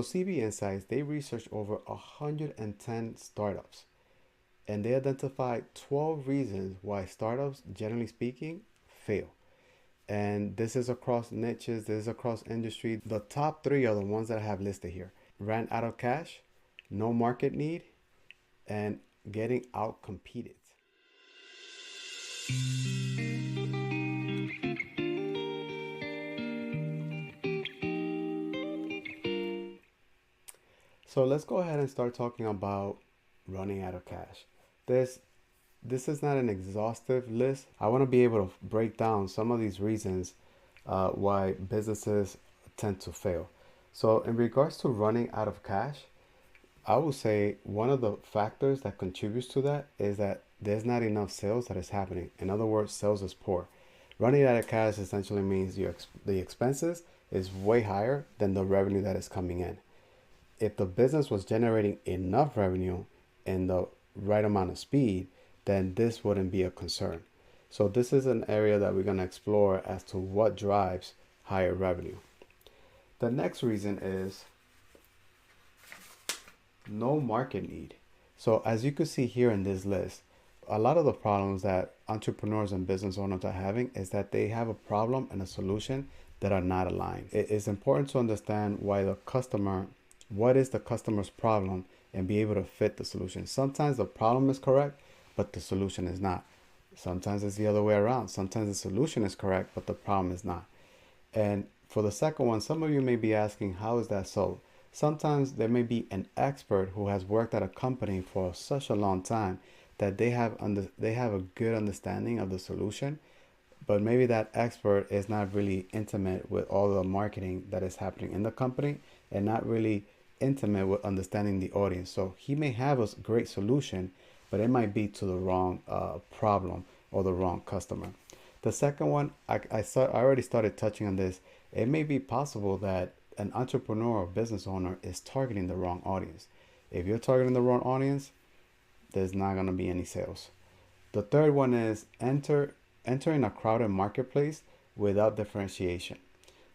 So CB Insights, they researched over 110 startups, and they identified 12 reasons why startups, generally speaking, fail. And this is across niches, this is across industry. The top three are the ones that I have listed here: ran out of cash, no market need, and getting out competed. So let's go ahead and start talking about running out of cash. This is not an exhaustive list. I want to be able to break down some of these reasons why businesses tend to fail. So in regards to running out of cash, I would say one of the factors that contributes to that is that there's not enough sales that is happening. In other words, sales is poor. Running out of cash essentially means the expenses is way higher than the revenue that is coming in. If the business was generating enough revenue in the right amount of speed, then this wouldn't be a concern. So this is an area that we're going to explore as to what drives higher revenue. The next reason is no market need. So as you can see here in this list, a lot of the problems that entrepreneurs and business owners are having is that they have a problem and a solution that are not aligned. It is important to understand what is the customer's problem and be able to fit the solution. Sometimes the problem is correct, but the solution is not. Sometimes it's the other way around. Sometimes the solution is correct, but the problem is not. And for the second one, some of you may be asking, how is that so? Sometimes there may be an expert who has worked at a company for such a long time that they have a good understanding of the solution, but maybe that expert is not really intimate with all the marketing that is happening in the company and not really intimate with understanding the audience. So he may have a great solution, but it might be to the wrong problem or the wrong customer. The second one, I already started touching on this. It may be possible that an entrepreneur or business owner is targeting the wrong audience. If you're targeting the wrong audience, there's not going to be any sales. The third one is entering a crowded marketplace without differentiation.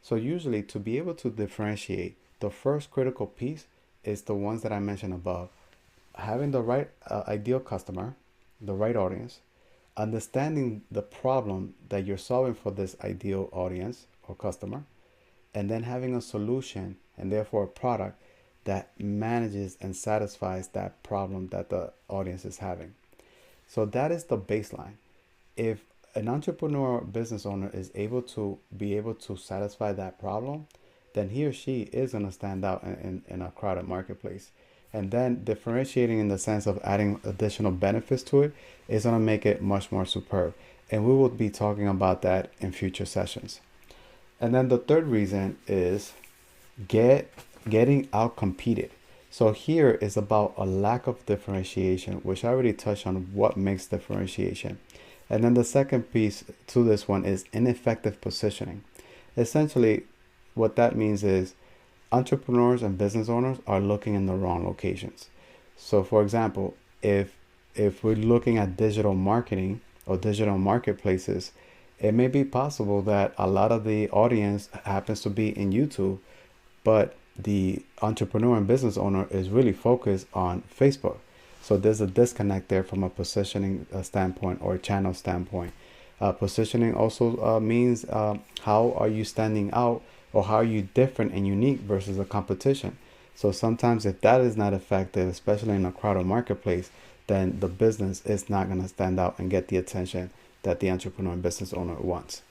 So usually to be able to differentiate, the first critical piece is the ones that I mentioned above. Having the right ideal customer, the right audience, understanding the problem that you're solving for this ideal audience or customer, and then having a solution and therefore a product that manages and satisfies that problem that the audience is having. So that is the baseline. If an entrepreneur or business owner is able to satisfy that problem, then he or she is going to stand out in a crowded marketplace. And then differentiating in the sense of adding additional benefits to it is going to make it much more superb. And we will be talking about that in future sessions. And then the third reason is getting out competed. So here is about a lack of differentiation, which I already touched on what makes differentiation. And then the second piece to this one is ineffective positioning. Essentially, what that means is entrepreneurs and business owners are looking in the wrong locations. So for example, if we're looking at digital marketing or digital marketplaces, it may be possible that a lot of the audience happens to be in YouTube, but the entrepreneur and business owner is really focused on Facebook. So there's a disconnect there from a positioning standpoint or a channel standpoint. Positioning also means how are you standing out, or how are you different and unique versus the competition. So sometimes if that is not effective, especially in a crowded marketplace, then the business is not going to stand out and get the attention that the entrepreneur and business owner wants.